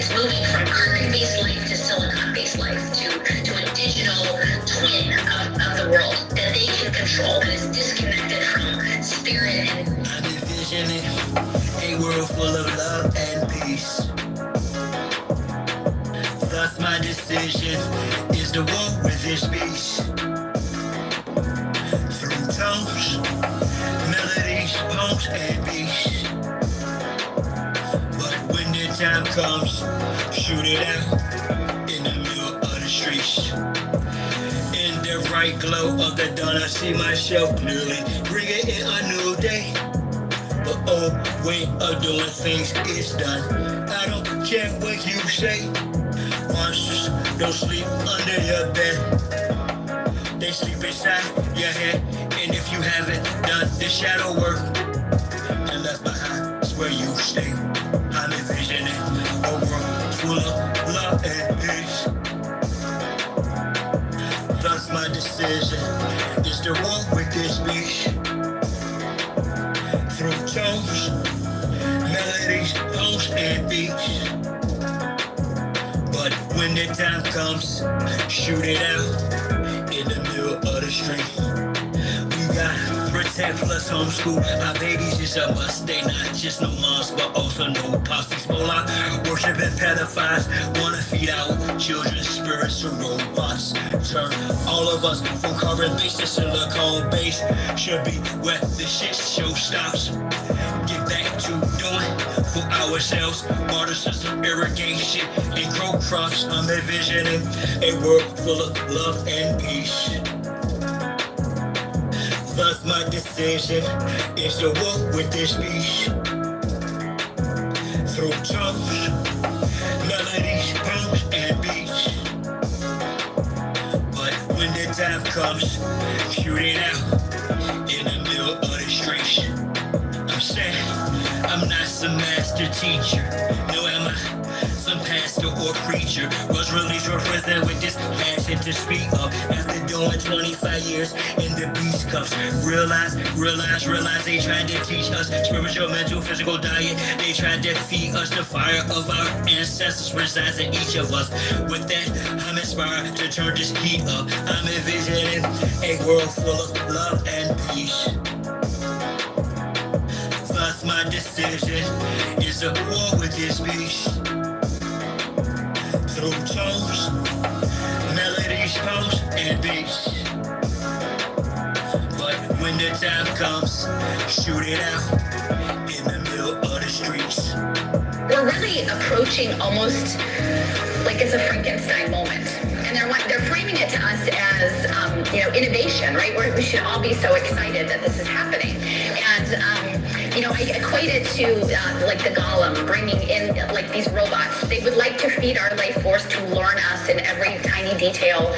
It's moving from current-based life to silicon-based life to a digital twin of the world that they can control, that is disconnected from spirit. I'm envisioning a world full of love and peace. Thus my decision is to walk with this beast. Through tones, melodies, poems, and beats. But when the time comes, shoot it out in the middle of the streets. In the bright glow of the dawn, I see myself clearly, bringing in a new day. The old way of doing things is done. I don't care what you say. Monsters don't sleep under your bed. They sleep inside your head. And if you haven't done the shadow work and left behind, it's where you stay. I'm envisioning a world full of love and peace. Thus my decision is to walk with this beast. Through tones, melodies, poems, and beats. But when the time comes, shoot it out in the middle of the street. We got protect plus homeschool. Our babies is a must. They not just no moms, but also no pops. Hezbollah, worshiping pedophiles, wanna feed out children's spirits to robots. Turn all of us from carbon base to silicone base. Should be where the shit show stops. Get back to doing for ourselves. Water system, irrigation, and grow crops. I'm envisioning a world full of love and peace. Thus my decision is to walk with this beast. Through tones, melodies, poems, and beats. But when the time comes, shoot it out in the middle of the streets. I'm sad, I'm not some master teacher. No, am I some pastor or preacher? Was released from prison with this passion to speak up. After doing 25 years in the beast cuffs. Realize they tried to teach us spiritual, mental, physical diet. They tried to feed us the fire of our ancestors resides in each of us. With that, I'm inspired to turn this heat up. I'm envisioning a world full of love and peace. Thus my decision is to war with this beast. Through tones, melodies, poems, and beats. But when the time comes, shoot it out in the middle of the streets. We're really approaching almost like it's a Frankenstein moment. And they're framing it to us as, innovation, right? We should all be so excited that this is happening. And, I equate it to like the golem bringing in like these robots. They would like to feed our life force to learn us in every tiny detail,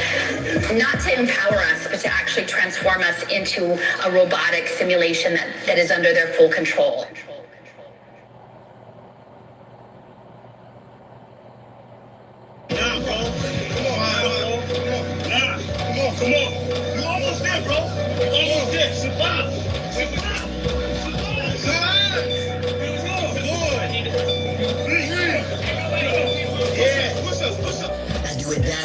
not to empower us, but to actually transform us into a robotic simulation that is under their full control. Come on. You almost there, bro. Almost there. Survive.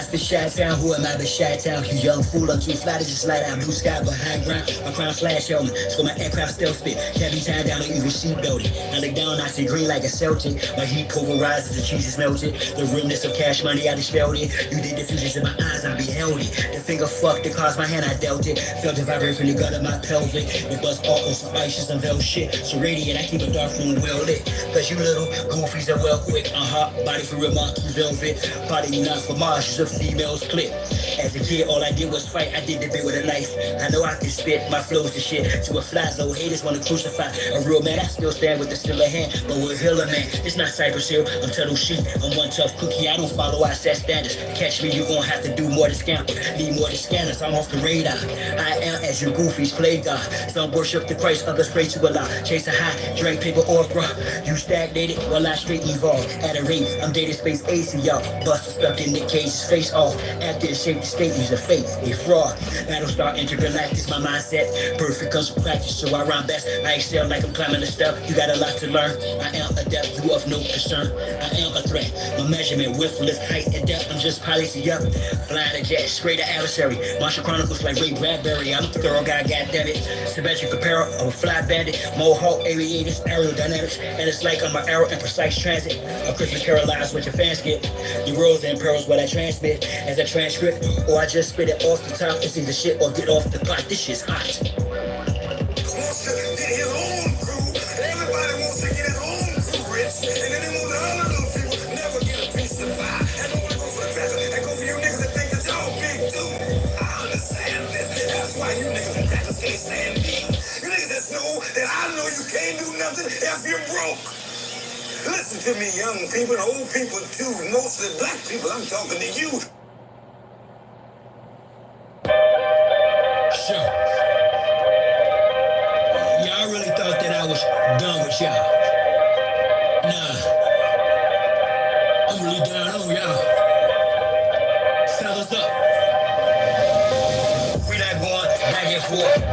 For Chi-Town, who am I but Chi-Town? You young fool, I'm too fly to just light out blue sky behind ground. My crown slash helmet, so my aircraft stealth spit. Can't be tied down or even seat belted. I look down, I see green like a Celtic. My heat pulverizes, the cheese is melted. The remnants of cash money, I dispelled it. You did the fusions in my eyes, I beheld it. The finger fucked it, caused my hand, I dealt it. Felt it vibrate from the gut of my pelvic. It bust all on some ice, some veil shit. So radiant, I keep a dark room well lit. Cause you little goofies are well quick. Body for real, monkey velvet. Body not for Mars, a female's clip. As a kid, all I did was fight. I did the bit with a knife. I know I can spit my flows and shit to a fly low. Haters wanna crucify a real man. I still stand with the still a hand, but we're healer man. It's not Cypress Hill. I'm Tuttle Sheep. I'm one tough cookie. I don't follow I set standards. Catch me, you gon' have to do more to scamper. Need more to scanners. I'm off the radar. I am as your goofies play God. Some worship the Christ, others pray to Allah. Chase a high, drink paper or bruh. You stagnated while I straight evolve. At a rate, I'm dated space AC, y'all. Buster stuck in the cage, face off. After it shaped statements of fate, a fraud. Battlestar intergalactic, my mindset, perfect comes from practice, so I rhyme best. I excel like I'm climbing a step, you got a lot to learn. I am adept, you of no concern. I am a threat, my measurement, width, lift, height, and depth. I'm just piloting up, flying a jet, straight to adversary. Martial Chronicles like Ray Bradbury, I'm a thorough guy, goddammit. Symmetric apparel of a fly bandit, Mohawk aviators, aerodynamics, and it's like I'm an arrow in precise transit. A Christmas Carol lies what your fans get. The rules and pearls what I transmit as a transcript, or I just spit it off the top. It's either shit or get off the pot. This shit's hot. Wants to get his own crew. Everybody wants to get his own crew rich. And then they move to other little people. Never get a piece of the pie. I don't want to go for the better. I go for you niggas that think that y'all big too. I understand this. That's why you niggas and crackers can't stand me. You niggas that know that I know you can't do nothing if you're broke. Listen to me, young people and old people too. Mostly black people, I'm talking to you. Sure. Y'all really thought that I was done with y'all. Nah. I'm really down on y'all. Fellas up. We not going back and forth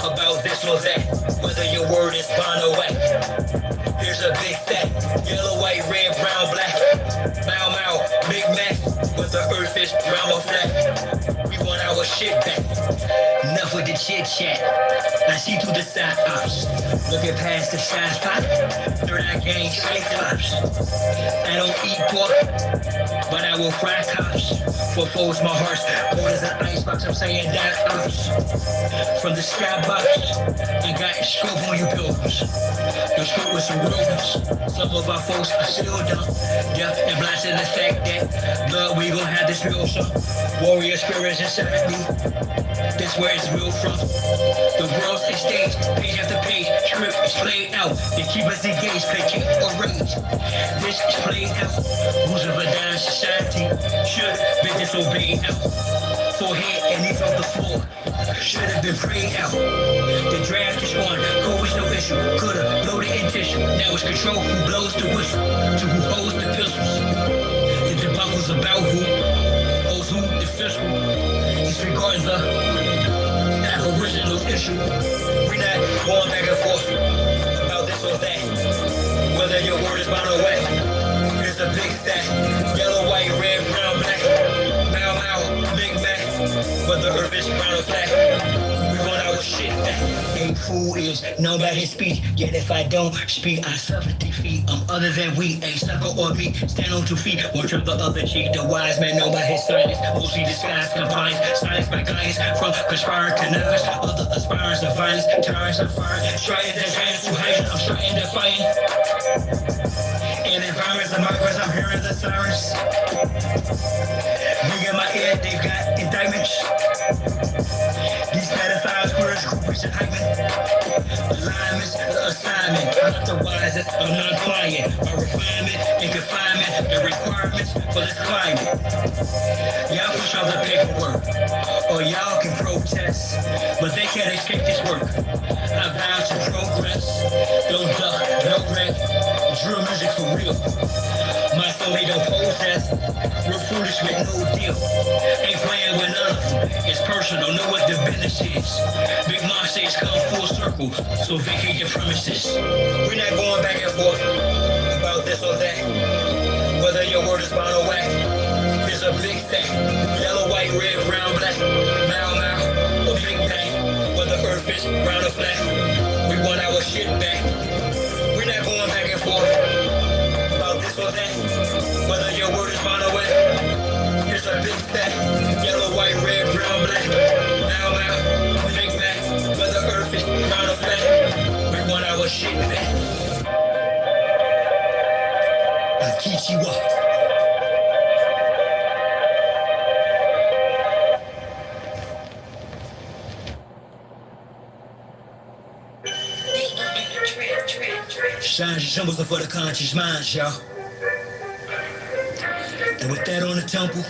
about this or that. Whether your word is bond or whack. Here's a big fat, yellow, white, red, brown, black. Bow, Mao, Big Mac, with the earth is round or flat. We want our shit back. Enough with the chit chat. I see through the side ops. Looking past the side spot. Third eye gang straight cops. I don't eat pork, but I will fry cops. For foes, my heart's cold as an icebox. I'm saying that ops. From the skybox, I got scope on you pilgrims. The scope with some rumors. Some of our folks are still dumb. Yeah, and blasting the fact that blood, we gon' have this real some warrior spirits inside me. That's where it's real from. The world's a stage, page after page, script is played out. They keep us engaged, placate or rage. This is played out. Rules of a dying society should be disobeyed out. Forehead and knees off the floor should have been prayed out. The draft is on, COVID's no issue. Coulda loaded in tissue. Now it's control who blows the whistle to who holds the pistols. The debacle's about who owes who the fiscal. Disregarding the aboriginal issue. We not going back and forth about this or that. Whether your word is bound or wet. Here's a big fat yellow, white, red, brown, black. Bow, Mao, Big Mac. But the earth is brown or flat. We want our shit back. A fool is known by his speech. Yet if I don't speak, I suffer defeat. I'm other than we, a sucker or me. Stand on 2 feet, or turn the other cheek. The wise man known by his silence. Mostly disguised compliance. Silence by guidance. From conspiring connivance. Other aspirants of violence. Tyrants of fire. Trying their hands to hide. I'm trying to fight. In environments of migrants, I'm hearing the sirens. Ring in my ear, they've got indictments. These pedophiles, queers, groupies, and hymen. Alignments, the assignment. I'm not the wisest, I'm non-quiet. My refinement and confinement, the requirements for this climate. Y'all push off the paperwork, or y'all can protest, but they can't escape this work. I vow to progress, don't duck, no wreck. Drill music for real. My soul they don't possess. We're foolish with no deal. Ain't playing with none of them. It's personal, know what the business is. Big Mom says come full circle, so vacate your premises. We're not going back and forth about this or that. Whether your word is bound or whack. Here's a big fact. Yellow, white, red, brown, black. Mao, Mao, or Big Bang. Whether earth is round or flat. We want our shit back. We're not going back and forth about this or that. Whether your word is bound or wet. Here's a big fat yellow, white, red, brown, black. Now, Big Mac. Whether earth is round or flat. We want our shit back. I keep you up. Signs and symbols are for the conscious minds, y'all. And with that on the temple,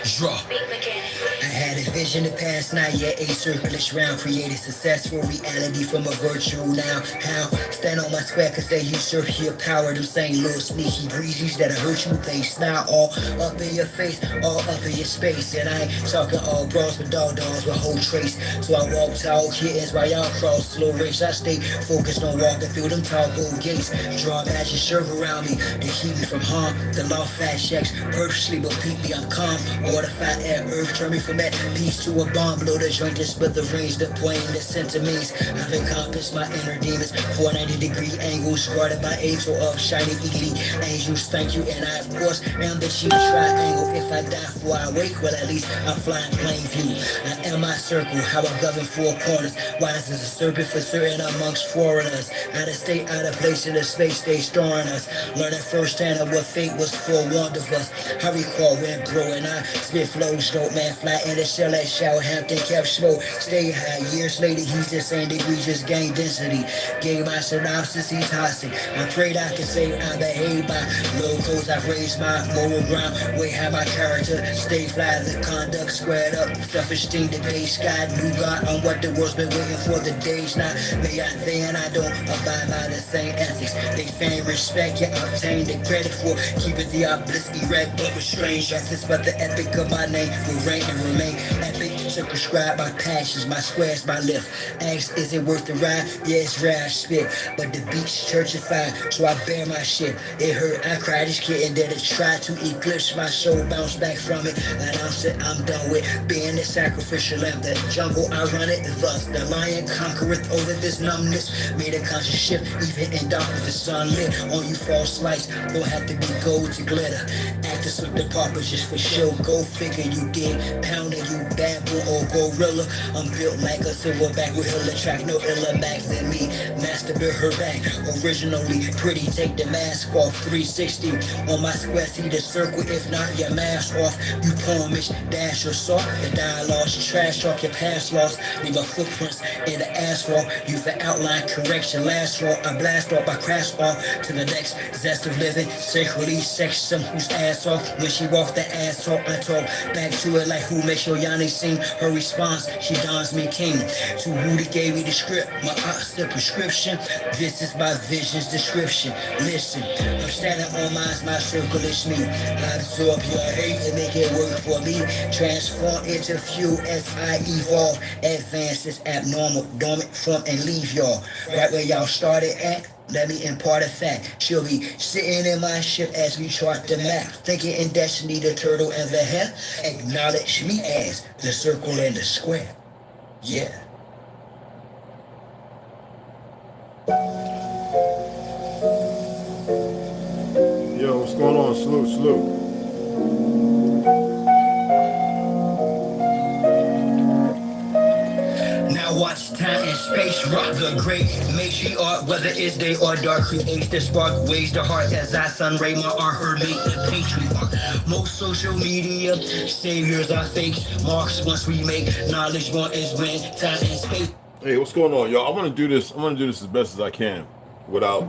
Draw. I had a vision the past night, yet a circulus round. Created successful reality from a virtual now. How? Stand on my square cause they usurp your power. Them same little sneaky breezes that'll hurt you. They smile all up in your face, all up in your space. And I ain't talking all bras with dogs with whole trace. So I walk tall kittens while y'all cross slow race. I stay focused on walking through them tall gold gates. Draw badges, circle around me to keep me from harm. The law fast checks purposely will keep me. I'm calm. Mortified at earth, turn me from that peace to a bomb. Blow the joint, just split the range, the point, the center means I've encompassed my inner demons. 490-degree angles, guarded by angel of shining elite angels. Thank you, and I of course am the chief triangle. If I die before I wake, well at least I'm flying plain view. I am my circle, how I govern four corners. Wise as a serpent for certain amongst foreigners. Out of state, out of place in the space they storing us. Learning firsthand of what fate was forewarned of us. I recall when growing, I spit flows, dope man, fly in the shell at Southampton, kept slow, stay high. Years later, he's just saying that we just gained density. Gave my synopsis, he's toxic. I prayed I could say I behave by locals. I've raised my moral ground, way how my character stay fly. The conduct squared up, self-esteem, the day sky. New God on what the world's been waiting for the days now. May I then I don't abide by the same ethics. They fan respect, yet obtain the credit for keeping the obelisk erect, but with strange ethics. But the epic of my name will reign and remain epic. Circumscribed by passions, my squares, my lift. Ask, is it worth the ride? Yeah, it's rare, I spit, but the beat's churchified, so I bear my shit. It hurt, I cried this kid, and then it tried to eclipse my soul, bounce back from it. Announce it, I'm done with being the sacrificial lamb. The jungle, I run it, thus the lion conquereth over this numbness. Made a conscious shift, even in darkness, the sun lit on you false lights. Don't have to be gold to glitter. Actors with the paupers just for show, go figure you did. Pounding you bamboo or gorilla. I'm built like a silverback with hill track, no iller max than me. Masturbate her back, originally pretty. Take the mask off, 360 on my square. See the circle, if not your mask off. You poemish, dash your salt. The dialogue's trash talk, your past lost. Leave a footprints in the asphalt. Use the outline correction, last straw. I blast off, I crash off to the next zest of living. Sacredly sex some whose ass off. When she walked the ass off, I talk back to it like who makes your Yanni sing. Her response, she dons me king. To who they gave me the script, my ops the prescription. This is my vision's description. Listen, I'm standing on my circle is me. I absorb your hate and make it work for me. Transform into fuel as I evolve. Advance is abnormal, dormant from and leave y'all. Right where y'all started at. Let me impart a fact. She'll be sitting in my ship as we chart the map. Thinking in destiny, the turtle and the hare. Acknowledge me as the circle and the square. Yeah. Yo, what's going on? Salute. Now watch time and space rock the great matriarch. Whether it's day or dark, creates the spark, waves the heart as I sun ray my art, her mate, the patriarch. Most social media saviors are fakes. Marks once we make knowledge one is when time and space. Hey, what's going on, y'all? I'm gonna do this as best as I can without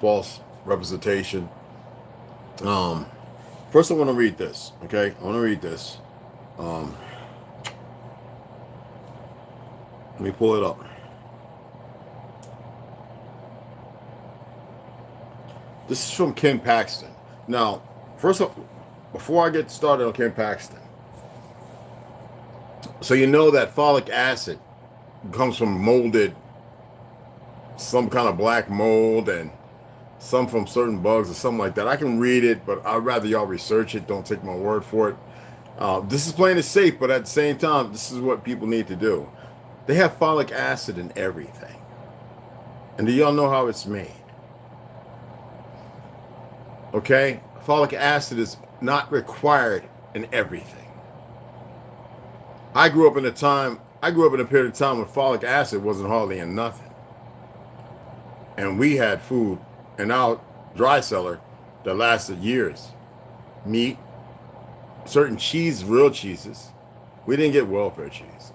false representation. First I want to read this. Okay, I want to read this. Let me pull it up. This is from Ken Paxton. Now, first off, before I get started on Ken Paxton, so you know that folic acid comes from molded, some kind of black mold, and some from certain bugs or something like that. I can read it, but I'd rather y'all research it. Don't take my word for it. This is playing it safe, but at the same time, this is what people need to do. They have folic acid in everything. And do y'all know how it's made? Okay? Folic acid is not required in everything. I grew up in a period of time when folic acid wasn't hardly in nothing. And we had food in our dry cellar that lasted years. Meat, certain cheese, real cheeses. We didn't get welfare cheese.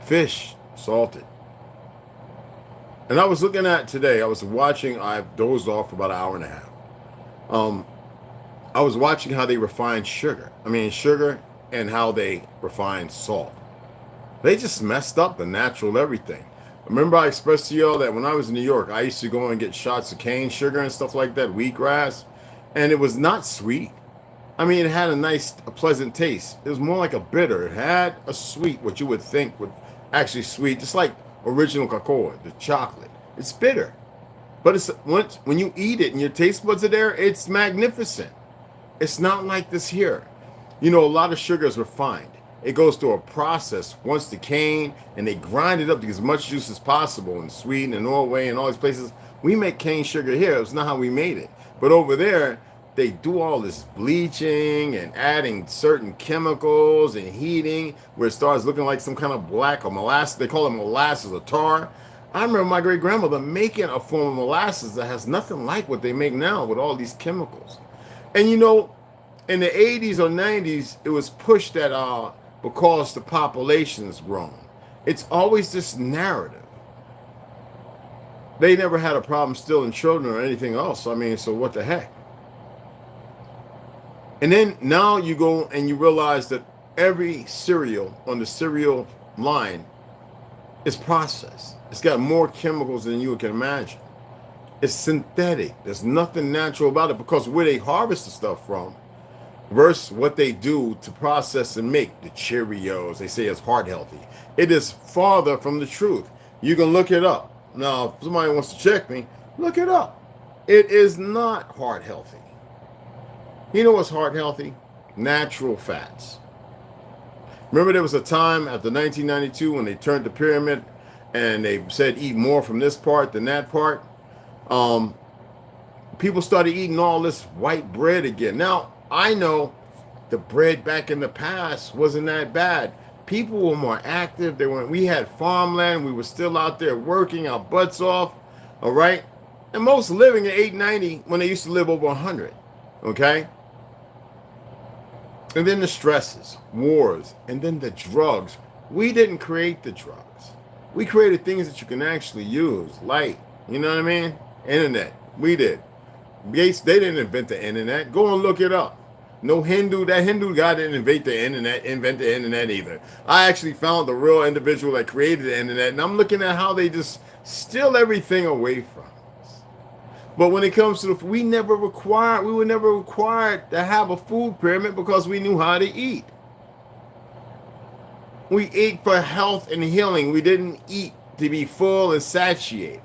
Fish, salted. And I was looking at today, I was watching, I dozed off for about an hour and a half. I was watching how they refine sugar. I mean, sugar and how they refine salt. They just messed up the natural everything. Remember I expressed to y'all that when I was in New York, I used to go and get shots of cane sugar and stuff like that, wheatgrass, and it was not sweet. I mean, it had a pleasant taste. It was more like a bitter. It had a sweet, what you would think would actually sweet, just like original cocoa, the chocolate. It's bitter, but it's when you eat it and your taste buds are there, it's magnificent. It's not like this here. You know, a lot of sugar is refined. It goes through a process once the cane, and they grind it up to get as much juice as possible in Sweden and Norway and all these places. We make cane sugar here. It's not how we made it. But over there, they do all this bleaching and adding certain chemicals and heating where it starts looking like some kind of black or molasses. They call it molasses or tar. I remember my great grandmother making a form of molasses that has nothing like what they make now with all these chemicals. And you know, in the 80s or 90s, it was pushed that because the population's grown. It's always this narrative. They never had a problem stealing children or anything else. I mean, so what the heck? And then now you go and you realize that every cereal on the cereal line is processed. It's got more chemicals than you can imagine. It's synthetic. There's nothing natural about it because where they harvest the stuff from versus what they do to process and make the Cheerios, they say it's heart healthy. It is farther from the truth. You can look it up. Now, if somebody wants to check me, look it up. It is not heart healthy. You know what's heart healthy? Natural fats. Remember there was a time after 1992 when they turned the pyramid and they said eat more from this part than that part. People started eating all this white bread again. Now, I know the bread back in the past wasn't that bad. People were more active. We had farmland. We were still out there working our butts off. All right. And most living at 890 when they used to live over 100. Okay. And then the stresses, wars, and then the drugs. We didn't create the drugs. We created things that you can actually use, like, you know what I mean? Internet. We did. Gates, they didn't invent the internet. Go and look it up. No Hindu, that Hindu guy didn't invent the internet either. I actually found the real individual that created the internet, and I'm looking at how they just steal everything away from us. But when it comes to we were never required to have a food pyramid because we knew how to eat. We ate for health and healing. We didn't eat to be full and satiated.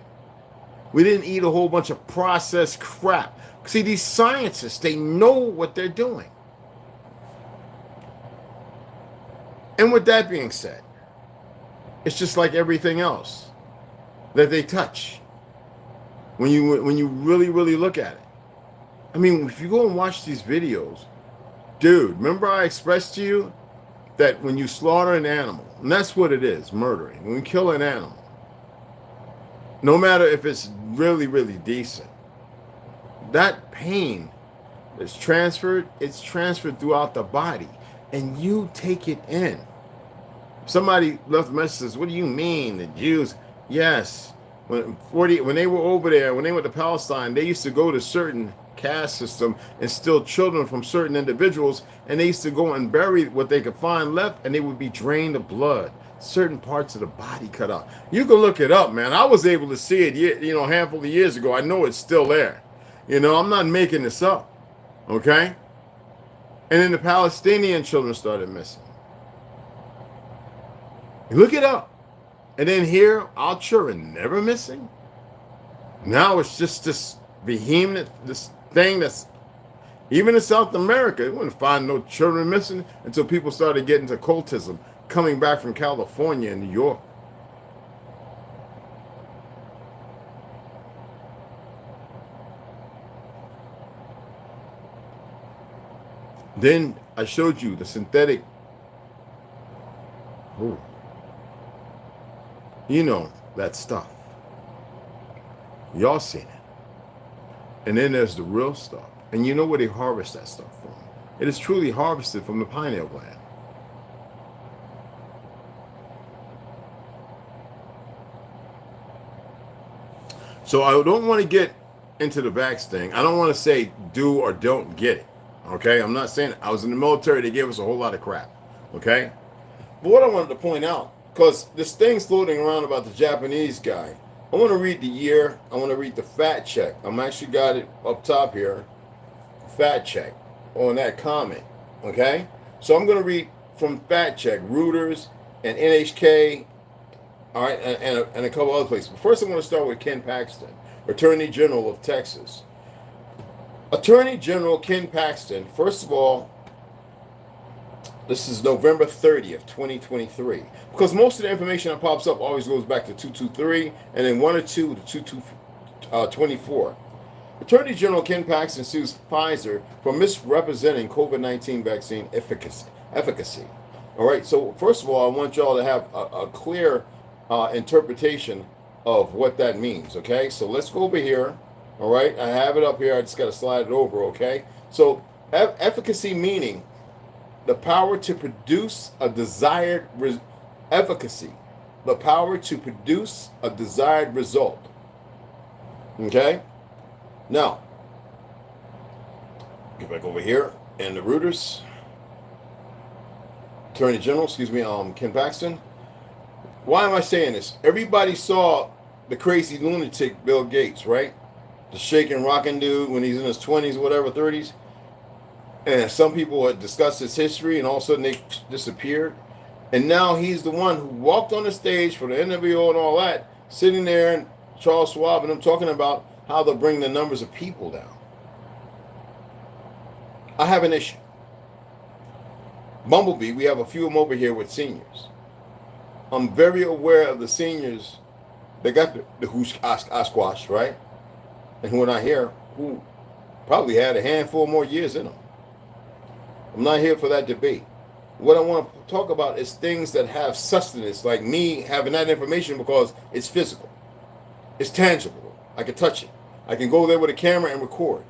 We didn't eat a whole bunch of processed crap. See, these scientists, they know what they're doing. And with that being said, it's just like everything else that they touch. When you really, really look at it. I mean, if you go and watch these videos, dude, remember I expressed to you that when you slaughter an animal, and that's what it is, murdering. When we kill an animal, no matter if it's really, really decent, that pain is transferred, it's transferred throughout the body, and you take it in. Somebody left a message says, what do you mean, the Jews? Yes, when they were over there, when they went to Palestine, they used to go to certain caste system and steal children from certain individuals, and they used to go and bury what they could find left, and they would be drained of blood, certain parts of the body cut out. You can look it up, man. I was able to see it, a handful of years ago. I know it's still there. I'm not making this up, okay? And then the Palestinian children started missing. You look it up. And then here, our children never missing. Now it's just this behemoth, this thing that's, even in South America, you wouldn't find no children missing until people started getting to cultism, coming back from California and New York. Then I showed you the synthetic. Ooh. That stuff. Y'all seen it. And then there's the real stuff. And you know where they harvest that stuff from. It is truly harvested from the pineal gland. So I don't want to get into the vax thing. I don't want to say do or don't get it. Okay, I'm not saying I was in the military. They gave us a whole lot of crap. Okay, but what I wanted to point out, because this thing's floating around about the Japanese guy, I want to read the year. I want to read the fact check. I'm actually got it up top here. Fact check on that comment. Okay, so I'm going to read from fact check, Reuters and NHK. All right, and a couple other places. But first, I'm going to start with Ken Paxton, Attorney General of Texas. Attorney General Ken Paxton, first of all, this is November 30th, 2023. Because most of the information that pops up always goes back to 223, and then 1 or 2 to 2224. Attorney General Ken Paxton sues Pfizer for misrepresenting COVID-19 vaccine efficacy. All right, so first of all, I want y'all to have a clear interpretation of what that means, okay? So let's go over here, all right? I have it up here. I just got to slide it over, okay? So efficacy meaning the power to produce a desired efficacy, the power to produce a desired result, okay? Now, get back over here, and the Reuters, Attorney General, Ken Paxton. Why am I saying this? Everybody saw the crazy lunatic Bill Gates, right? The shaking, rocking dude when he's in his 20s, whatever, 30s. And some people had discussed his history, and all of a sudden they disappeared. And now he's the one who walked on the stage for the NWO and all that, sitting there, and Charles Schwab and them talking about how they'll bring the numbers of people down. I have an issue. Bumblebee, we have a few of them over here with seniors. I'm very aware of the seniors that got the Osquash, right? And who are not here, who probably had a handful more years in them. I'm not here for that debate. What I want to talk about is things that have sustenance, like me having that information because it's physical. It's tangible. I can touch it. I can go there with a camera and record.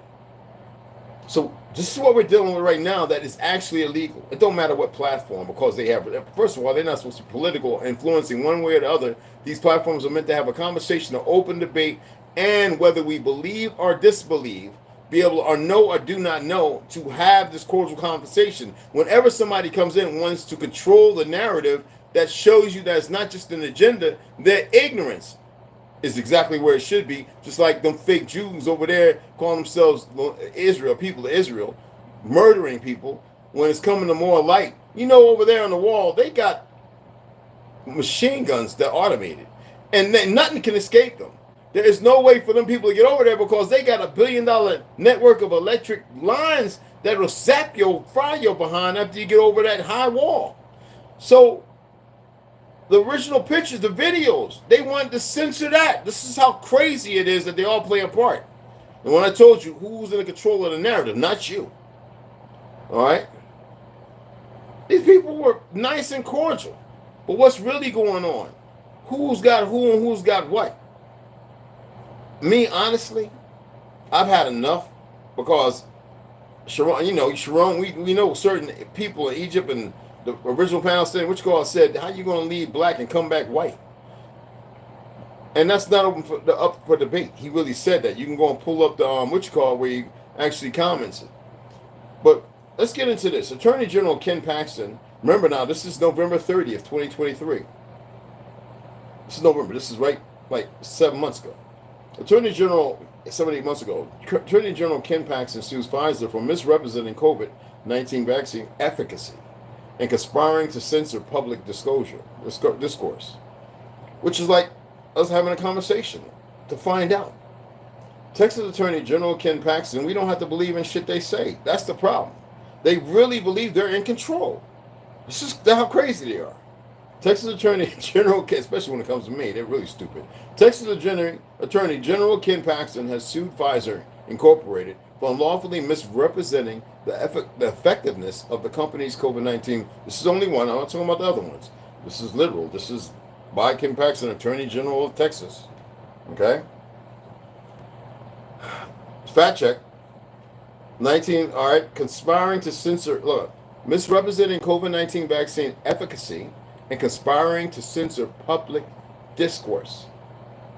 So this is what we're dealing with right now that is actually illegal. It don't matter what platform, because they have, first of all, they're not supposed to be political, influencing one way or the other. These platforms are meant to have a conversation, an open debate, and whether we believe or disbelieve, be able to, or know or do not know, to have this cordial conversation. Whenever somebody comes in and wants to control the narrative, that shows you that it's not just an agenda, their ignorance is exactly where it should be. Just like them fake Jews over there calling themselves Israel, people of Israel, murdering people when it's coming to more light. You know, over there on the wall, they got machine guns that are automated, and then nothing can escape them. There is no way for them people to get over there because they got $1 billion network of electric lines that will fry your behind after you get over that high wall. So the original pictures, the videos, they wanted to censor that. This is how crazy it is that they all play a part. And when I told you who's in the control of the narrative, not you. All right? These people were nice and cordial. But what's really going on? Who's got who and who's got what? Me, honestly, I've had enough, because Sharon, we know certain people in Egypt and the original Palestine, said, how you going to leave black and come back white? And that's not up for debate. He really said that. You can go and pull up the where he actually comments it. But let's get into this. Attorney General Ken Paxton, remember now, this is November 30th, 2023. This is November. This is right, like 7 months ago. Attorney General, 7 8 months ago, Attorney General Ken Paxton sues Pfizer for misrepresenting COVID-19 vaccine efficacy and conspiring to censor public discourse, which is like us having a conversation to find out. Texas Attorney General Ken Paxton, we don't have to believe in shit they say. That's the problem. They really believe they're in control. This is how crazy they are. Texas Attorney General, especially when it comes to me, they're really stupid. Texas Attorney General Ken Paxton has sued Pfizer Incorporated for unlawfully misrepresenting the effectiveness of the company's COVID-19. This is only one. I'm not talking about the other ones. This is literal. This is by Ken Paxton, Attorney General of Texas. Okay? Fact check. 19, all right, conspiring to censor, look, misrepresenting COVID-19 vaccine efficacy and conspiring to censor public discourse.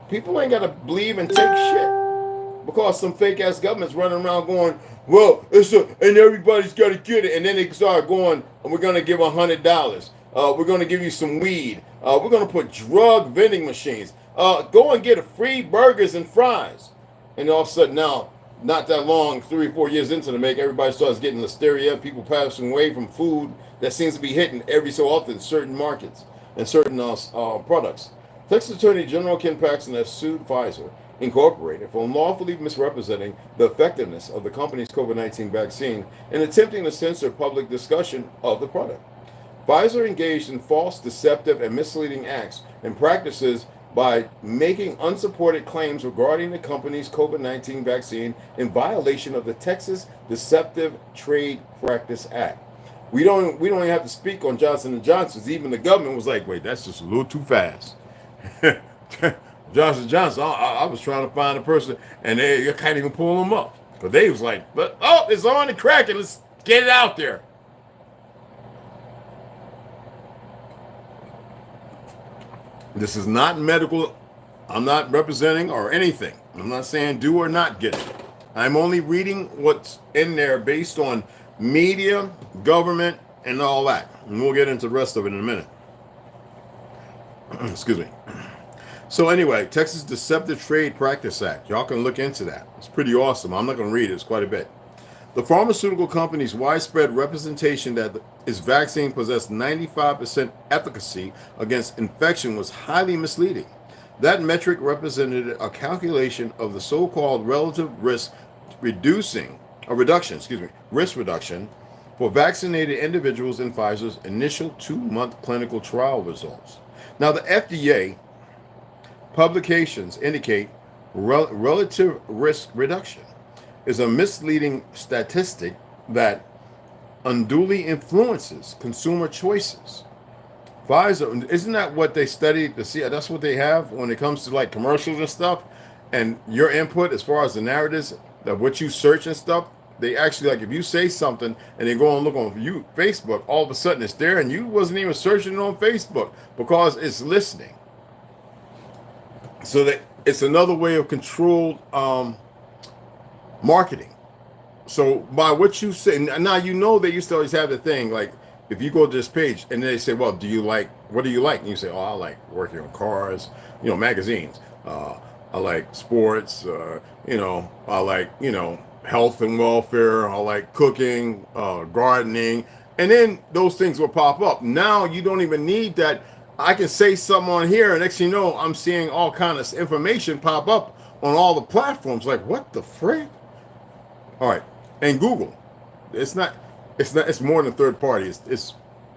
People ain't got to believe and take shit because some fake-ass government's running around going, well, and everybody's got to get it. And then they start going, we're going to give $100. We're going to give you some weed. We're going to put drug vending machines. Go and get free burgers and fries. And all of a sudden now, not that long, 3 or 4 years into the make, everybody starts getting listeria. People passing away from food that seems to be hitting every so often in certain markets and certain products. Texas Attorney General Ken Paxton has sued Pfizer Incorporated for unlawfully misrepresenting the effectiveness of the company's COVID-19 vaccine and attempting to censor public discussion of the product. Pfizer engaged in false, deceptive, and misleading acts and practices by making unsupported claims regarding the company's COVID-19 vaccine in violation of the Texas Deceptive Trade Practice Act. We don't even have to speak on Johnson & Johnson's. Even the government was like, wait, that's just a little too fast. Johnson & Johnson, I was trying to find a person, and they can't even pull them up. But they was like, it's on the crack, and let's get it out there. This is not medical. I'm not representing or anything. I'm not saying do or not get it. I'm only reading what's in there based on media, government, and all that. And we'll get into the rest of it in a minute. Excuse me. So anyway, Texas Deceptive Trade Practice Act. Y'all can look into that. It's pretty awesome. I'm not going to read it. It's quite a bit. The pharmaceutical company's widespread representation that its vaccine possessed 95% efficacy against infection was highly misleading. That metric represented a calculation of the so-called relative risk reduction for vaccinated individuals in Pfizer's initial 2-month clinical trial results. Now, the FDA publications indicate relative risk reduction is a misleading statistic that unduly influences consumer choices. Pfizer, isn't that what they studied to see? That's what they have when it comes to like commercials and stuff, and your input as far as the narratives of what you search and stuff. They actually, like, if you say something and they go and look on Facebook, all of a sudden it's there, and you wasn't even searching on Facebook because it's listening. So that it's another way of controlled marketing. So by what you say, now you know they used to always have the thing, like if you go to this page and they say, well, what do you like? And you say, oh, I like working on cars, magazines. I like sports, I like, health and welfare. I like cooking, gardening. And then those things will pop up. Now you don't even need that. I can say something on here, and next thing you know, I'm seeing all kinds of information pop up on all the platforms. Like, what the frick? All right, and Google, it's more than third party. It's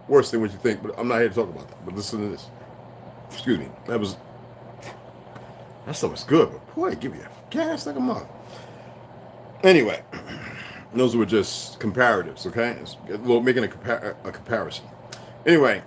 worse than what you think. But I'm not here to talk about that. But listen to this. Excuse me. That stuff was good, but boy, give you a gas like a mug. Anyway, those were just comparatives. Okay, it's making a comparison. Anyway.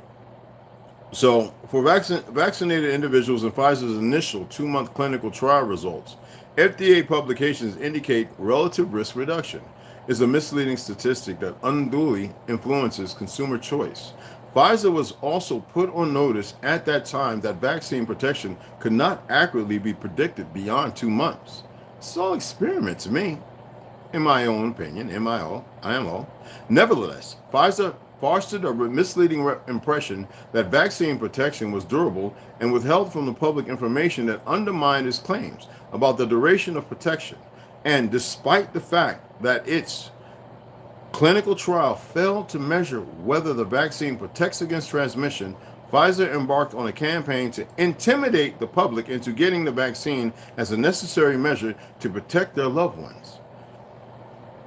So, for vaccinated individuals in Pfizer's initial 2-month clinical trial results, FDA publications indicate relative risk reduction is a misleading statistic that unduly influences consumer choice. Pfizer was also put on notice at that time that vaccine protection could not accurately be predicted beyond 2 months. It's all experiment to me, in my own opinion, IMO. Nevertheless, Pfizer fostered a misleading impression that vaccine protection was durable and withheld from the public information that undermined its claims about the duration of protection. And despite the fact that its clinical trial failed to measure whether the vaccine protects against transmission, Pfizer embarked on a campaign to intimidate the public into getting the vaccine as a necessary measure to protect their loved ones.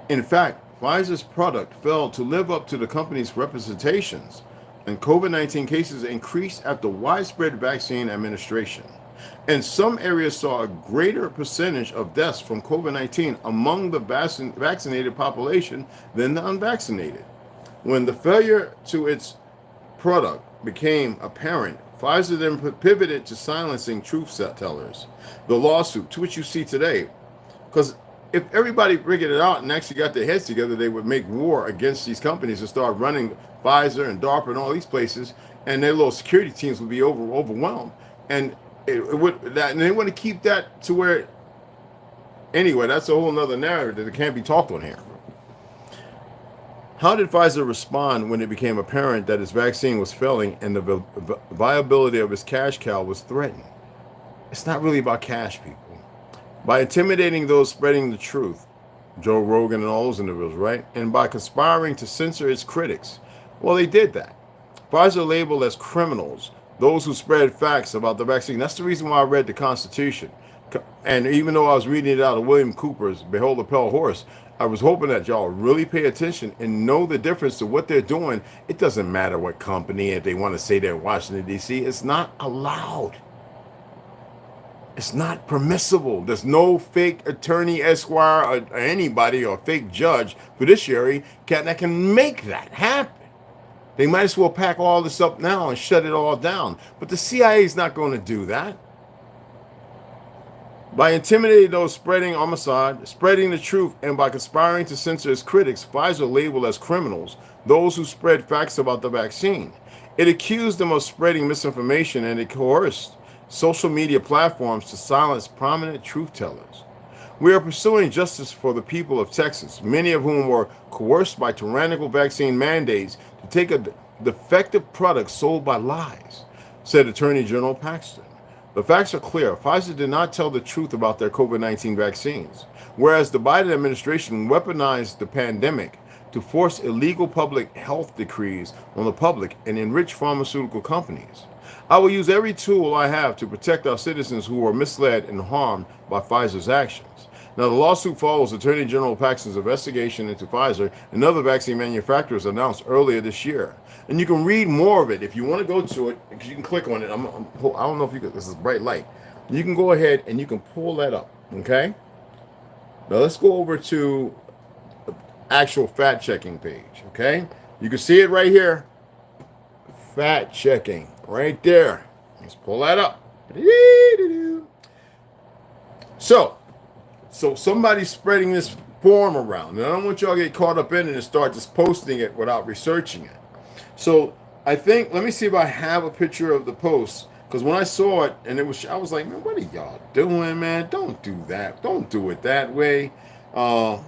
In fact, Pfizer's product failed to live up to the company's representations, and COVID-19 cases increased after widespread vaccine administration. And some areas saw a greater percentage of deaths from COVID-19 among the vaccinated population than the unvaccinated. When the failure to its product became apparent, Pfizer then pivoted to silencing truth tellers. The lawsuit, to which you see today, because if everybody figured it out and actually got their heads together, they would make war against these companies and start running Pfizer and DARPA and all these places, and their little security teams would be overwhelmed. And and they want to keep that to where, anyway, that's a whole nother narrative that can't be talked on here. How did Pfizer respond when it became apparent that its vaccine was failing and the viability of its cash cow was threatened? It's not really about cash, people. By intimidating those spreading the truth, Joe Rogan and all those individuals, right? And by conspiring to censor its critics. Well, they did that. Pfizer labeled as criminals those who spread facts about the vaccine. That's the reason why I read the Constitution. And even though I was reading it out of William Cooper's Behold the Pale Horse, I was hoping that y'all really pay attention and know the difference to what they're doing. It doesn't matter what company, if they want to say they're in Washington, D.C., it's not allowed. It's not permissible. There's no fake attorney, esquire, or anybody, or fake judge, judiciary that can make that happen. They might as well pack all this up now and shut it all down. But the CIA is not going to do that. By intimidating those spreading homicide, spreading the truth, and by conspiring to censor its critics, Pfizer labeled as criminals those who spread facts about the vaccine. It accused them of spreading misinformation, and it coerced social media platforms to silence prominent truth tellers. We are pursuing justice for the people of Texas, many of whom were coerced by tyrannical vaccine mandates to take a defective product sold by lies, said Attorney General Paxton. The facts are clear. Pfizer did not tell the truth about their COVID-19 vaccines, whereas the Biden administration weaponized the pandemic to force illegal public health decrees on the public and enrich pharmaceutical companies. I will use every tool I have to protect our citizens who were misled and harmed by Pfizer's actions. Now, the lawsuit follows Attorney General Paxton's investigation into Pfizer and other vaccine manufacturers announced earlier this year. And you can read more of it if you want to go to it, because you can click on it. I don't know if you can, this is bright light. You can go ahead and you can pull that up, okay? Now, let's go over to the actual fact checking page, okay? You can see it right here. Fact checking. Right there. Let's pull that up. So somebody's spreading this form around. And I don't want y'all to get caught up in it and start just posting it without researching it. So I think, let me see if I have a picture of the post. Because when I saw it, and I was like, man, what are y'all doing, man? Don't do that. Don't do it that way. All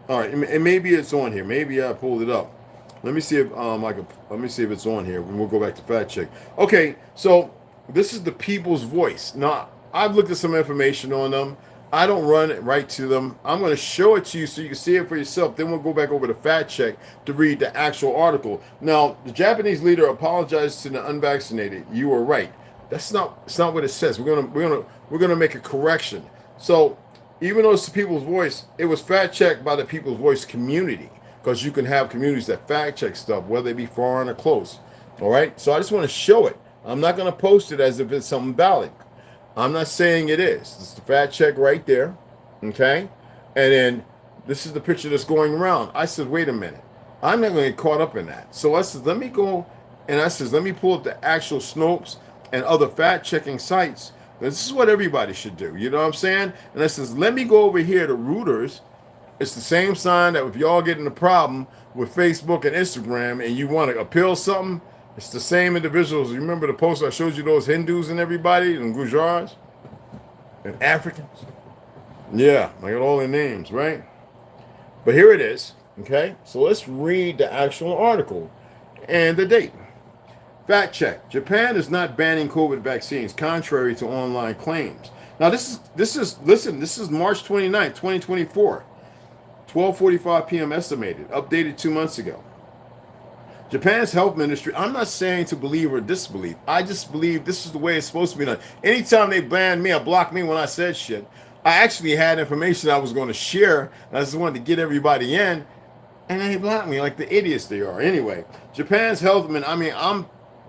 right, and maybe it's on here. Maybe I pulled it up. Let me see if let me see if it's on here. We'll go back to fact check. Okay, so this is the people's voice. Now, I've looked at some information on them. I don't run it right to them. I'm going to show it to you so you can see it for yourself. Then we'll go back over to fact check to read the actual article. Now, the Japanese leader apologized to the unvaccinated. You were right. It's not what it says. We're gonna make a correction. So even though it's the people's voice, it was fact checked by the people's voice community. Because you can have communities that fact check stuff, whether it be foreign or close. All right. So I just want to show it. I'm not going to post it as if it's something valid. I'm not saying it is. This is the fact check right there. Okay. And then this is the picture that's going around. I said, wait a minute. I'm not going to get caught up in that. So I said, let me go. And I said, let me pull up the actual Snopes and other fact checking sites. This is what everybody should do. You know what I'm saying? And I says, let me go over here to Reuters. It's the same sign that if y'all getting a problem with Facebook and Instagram and you want to appeal something, it's the same individuals. You remember the post I showed you, those Hindus and everybody, and Gujarats and Africans? Yeah, I got all their names, right? But here it is, okay? So let's read the actual article and the date. Fact check. Japan is not banning COVID vaccines, contrary to online claims. Now, this is March 29th, 2024. 12:45 p.m. estimated, updated 2 months ago. Japan's health ministry, I'm not saying to believe or disbelieve. I just believe this is the way it's supposed to be done. Anytime they banned me or blocked me when I said shit, I actually had information I was going to share. And I just wanted to get everybody in. And they blocked me like the idiots they are. Anyway, Japan's health ministry,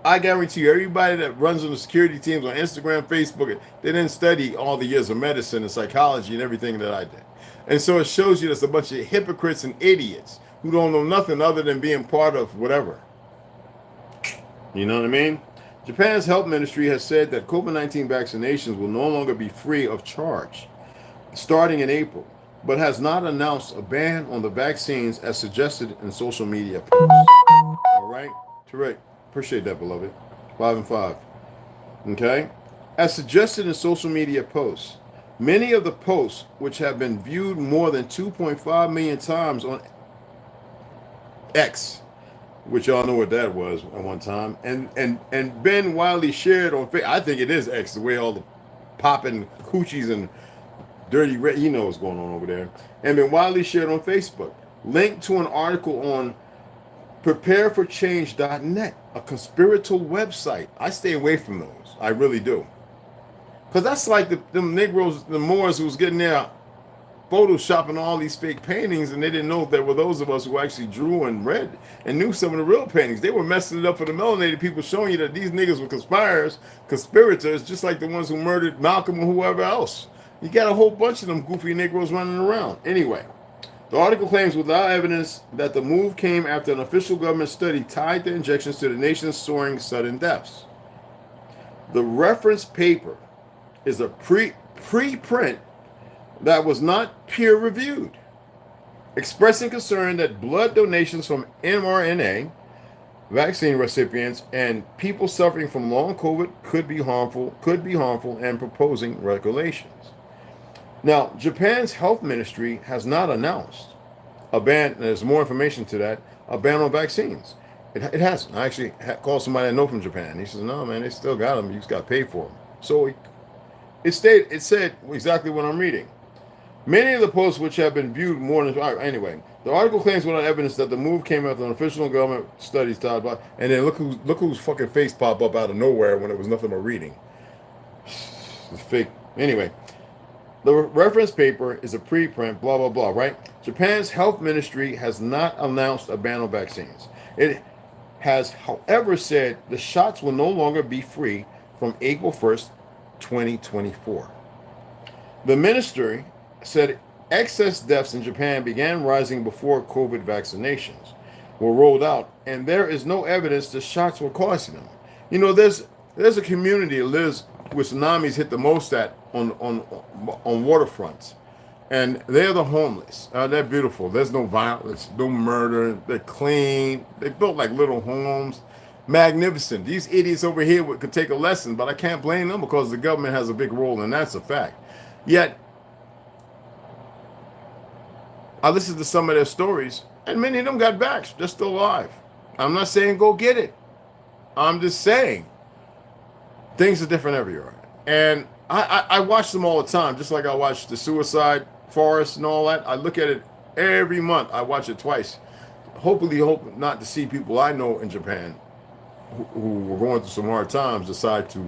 I guarantee you, everybody that runs on the security teams on Instagram, Facebook, they didn't study all the years of medicine and psychology and everything that I did. And so it shows you there's a bunch of hypocrites and idiots who don't know nothing other than being part of whatever. You know what I mean? Japan's health ministry has said that COVID-19 vaccinations will no longer be free of charge starting in April, but has not announced a ban on the vaccines as suggested in social media posts. All right? Terrific. Appreciate that, beloved. 5 and 5. Okay? As suggested in social media posts, many of the posts, which have been viewed more than 2.5 million times on X, which y'all know what that was at one time. And Ben Wiley shared on Facebook. I think it is X, the way all the popping coochies and dirty red, you know what's going on over there. And Ben Wiley shared on Facebook, linked to an article on prepareforchange.net, a conspiratorial website. I stay away from those. I really do. Because that's like them Negroes, the Moors who was getting their photoshopping all these fake paintings, and they didn't know there were those of us who actually drew and read and knew some of the real paintings. They were messing it up for the melanated people, showing you that these niggas were conspirators, just like the ones who murdered Malcolm or whoever else. You got a whole bunch of them goofy Negroes running around. Anyway, the article claims without evidence that the move came after an official government study tied the injections to the nation's soaring sudden deaths. The reference paper is a preprint that was not peer-reviewed, expressing concern that blood donations from mRNA vaccine recipients and people suffering from long COVID could be harmful, and proposing regulations. Now, Japan's health ministry has not announced a ban. There's more information to that. A ban on vaccines. It hasn't. I actually called somebody I know from Japan. He says, "No, man, they still got them. You just got to pay for them." So it said exactly what I'm reading. Many of the posts which have been viewed more than anyway. The article claims without evidence that the move came after an official government studies talked about, and then look whose fucking face popped up out of nowhere when it was nothing but reading. It's fake. Anyway, the reference paper is a preprint. Blah blah blah. Right? Japan's health ministry has not announced a ban on vaccines. It has, however, said the shots will no longer be free from April 1st, 2024. The ministry said excess deaths in Japan began rising before COVID vaccinations were rolled out, and there is no evidence the shots were causing them. You know, there's a community that lives where tsunamis hit the most at on waterfronts, and they're the homeless. They're beautiful. There's no violence, no murder. They're clean. They built like little homes. Magnificent. These idiots over here could take a lesson, but I can't blame them because the government has a big role, and that's a fact. Yet, I listened to some of their stories, and many of them got vaxxed. They're still alive. I'm not saying go get it. I'm just saying things are different everywhere. And I watch them all the time, just like I watch the suicide forest and all that. I look at it every month. I watch it twice. Hopefully, hope not to see people I know in Japan who were going through some hard times decide to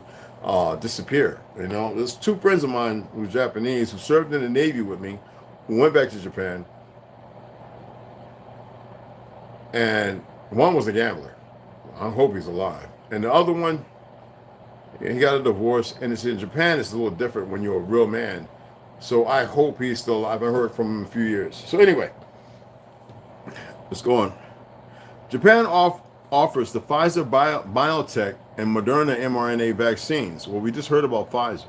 disappear. You know, there's two friends of mine who are Japanese who served in the Navy with me, who went back to Japan. And one was a gambler. I hope he's alive. And the other one, he got a divorce. And it's in Japan, it's a little different when you're a real man. So I hope he's still alive. I haven't heard from him in a few years. So anyway, let's go on. Japan offers the Pfizer BioNTech and Moderna mRNA vaccines. Well, we just heard about Pfizer,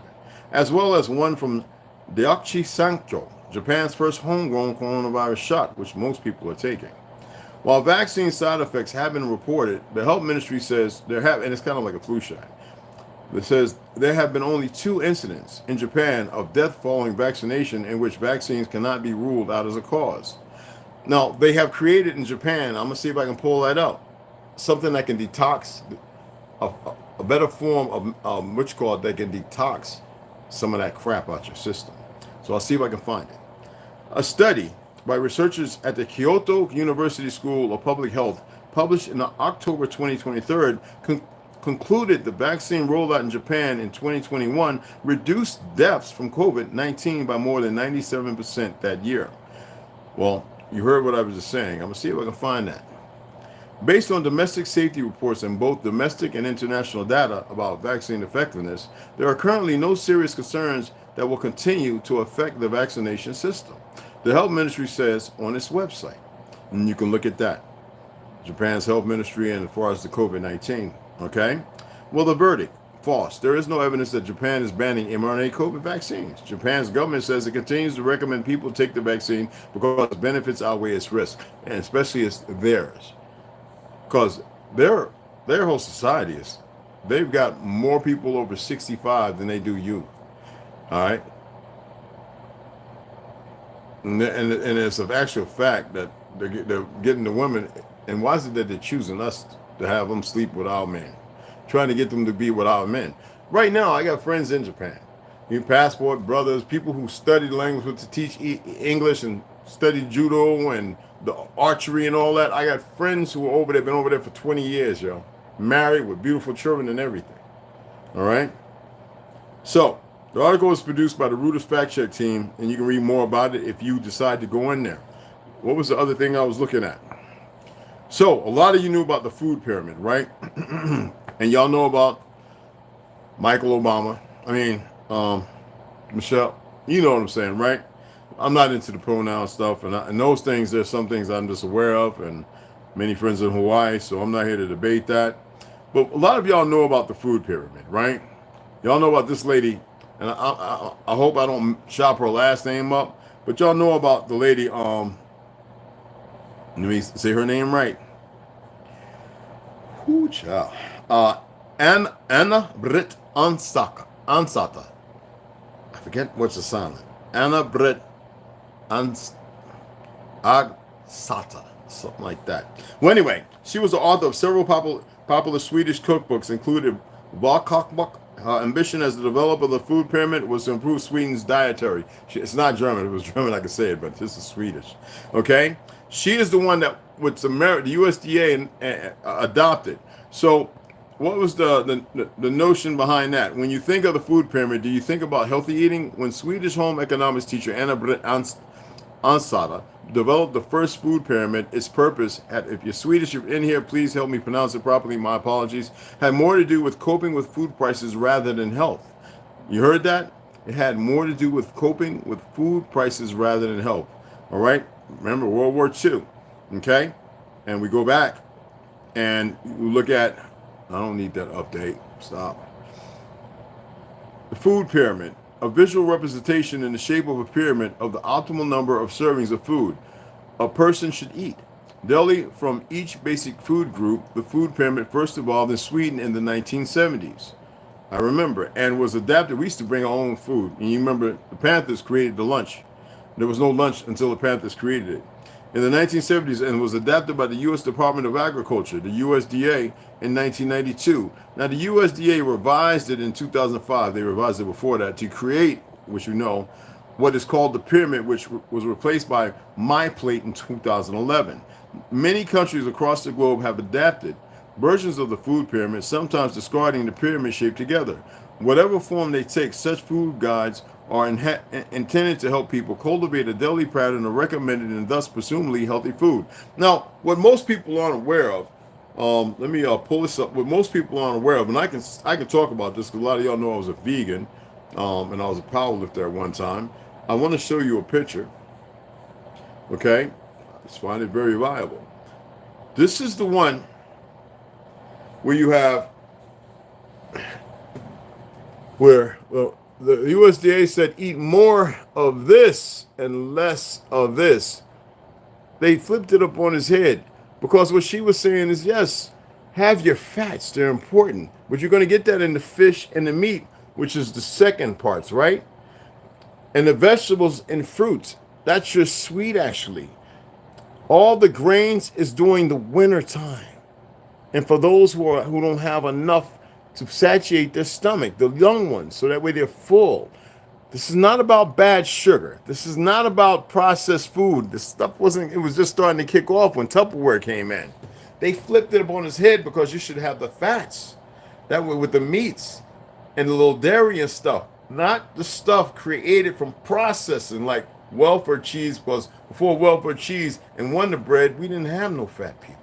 as well as one from Daiichi Sankyo, Japan's first homegrown coronavirus shot, which most people are taking. While vaccine side effects have been reported, the health ministry says and it's kind of like a flu shot. It says there have been only 2 incidents in Japan of death following vaccination in which vaccines cannot be ruled out as a cause. Now, they have created in Japan, I'm going to see if I can pull that up, something that can detox, a better form of that can detox some of that crap out your system. So I'll see if I can find it. A study by researchers at the Kyoto University School of Public Health, published in October 2023, concluded the vaccine rollout in Japan in 2021 reduced deaths from COVID-19 by more than 97% that year. Well, you heard what I was just saying. I'm going to see if I can find that. Based on domestic safety reports and both domestic and international data about vaccine effectiveness, there are currently no serious concerns that will continue to affect the vaccination system, the health ministry says on its website. And you can look at that. Japan's health ministry, and as far as the COVID-19, okay? Well, the verdict, false. There is no evidence that Japan is banning mRNA COVID vaccines. Japan's government says it continues to recommend people take the vaccine because its benefits outweigh its risk, and especially it's theirs. Because their whole society is, they've got more people over 65 than they do youth. All right? And it's an actual fact that they're getting the women And why is it that they're choosing us to have them sleep with our men? Trying to get them to be with our men. Right now, I got friends in Japan. Passport brothers, people who study the language to teach English and study judo and the archery and all that. I got friends who are over there, been over there for 20 years, yo. Married with beautiful children and everything. All right? So, the article is produced by the Reuters Fact Check team, and you can read more about it if you decide to go in there. What was the other thing I was looking at? So, a lot of you knew about the food pyramid, right? And y'all know about Michael Obama. I mean, Michelle, you know what I'm saying, right? I'm not into the pronoun stuff, and those things, there's some things I'm just aware of, and many friends in Hawaii, so I'm not here to debate that. But a lot of y'all know about the food pyramid, right? Y'all know about this lady, and I hope I don't chop her last name up, but y'all know about the lady, let me say her name right. Whoo, child. Anna Britt Ansata. I forget what's the silent. Anna Britt Ansata. Something like that. Well, anyway, she was the author of several popular Swedish cookbooks, including Valkockbook. Her ambition as the developer of the food pyramid was to improve Sweden's dietary. It's not German. If it was German, I could say it, but this is Swedish. Okay? She is the one that, with the USDA adopted. So, what was the notion behind that? When you think of the food pyramid, do you think about healthy eating? When Swedish home economics teacher Anna Britt Ansata developed the first food pyramid, its purpose had, if you're Swedish, you're in here, please help me pronounce it properly, my apologies, had more to do with coping with food prices rather than health. You heard that? It had more to do with coping with food prices rather than health. All right? Remember World War II. Okay? And we go back and we look at, I don't need that update. Stop. The food pyramid. A visual representation in the shape of a pyramid of the optimal number of servings of food a person should eat. Daily from each basic food group, the food pyramid first evolved in Sweden in the 1970s. I remember, and was adapted. We used to bring our own food. And you remember the Panthers created the lunch. There was no lunch until the Panthers created it. In the 1970s, and was adapted by the U.S. Department of Agriculture, the USDA, in 1992. Now, the USDA revised it in 2005. They revised it before that to create, which you know, what is called the pyramid, which was replaced by My Plate in 2011. Many countries across the globe have adapted versions of the food pyramid, sometimes discarding the pyramid shape together. Whatever form they take, such food guides are intended to help people cultivate a daily pattern of recommended and thus presumably healthy food. Now, what most people aren't aware of, let me pull this up. What most people aren't aware of, and I can talk about this because a lot of y'all know I was a vegan, and I was a powerlifter at one time. I want to show you a picture. Okay, I just find it very viable. This is the one where you have where the USDA said eat more of this and less of this. They flipped it up on his head because what she was saying is, yes, have your fats, they're important, but you're going to get that in the fish and the meat, which is the second parts, right? And the vegetables and fruits, that's your sweet actually. All the grains is during the winter time. And for those who don't have enough to satiate their stomach, the young ones, so that way they're full. This is not about bad sugar. This is not about processed food. This stuff it was just starting to kick off when Tupperware came in. They flipped it up on his head because you should have the fats. That way with the meats and the little dairy and stuff, not the stuff created from processing like welfare cheese, because before welfare cheese and Wonder Bread, we didn't have no fat people.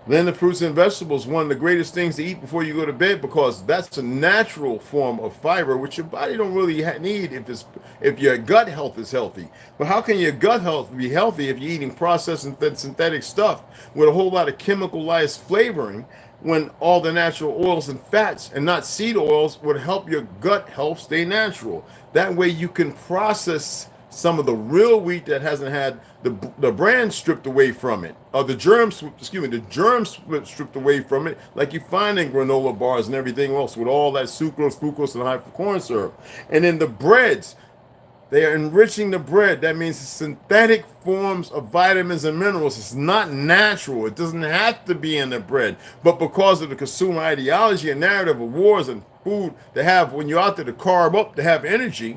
Then the fruits and vegetables, one of the greatest things to eat before you go to bed, because that's a natural form of fiber, which your body don't really need if your gut health is healthy. But how can your gut health be healthy if you're eating processed and synthetic stuff with a whole lot of chemicalized flavoring, when all the natural oils and fats and not seed oils would help your gut health stay natural? That way you can process some of the real wheat that hasn't had the bran stripped away from it, or the germs stripped away from it, like you find in granola bars and everything else with all that sucrose, fructose, and high corn syrup. And then the breads, They are enriching the bread. That means synthetic forms of vitamins and minerals. It's not natural. It doesn't have to be in the bread. But because of the consumer ideology and narrative of wars and food to have, when you're out there to carb up to have energy,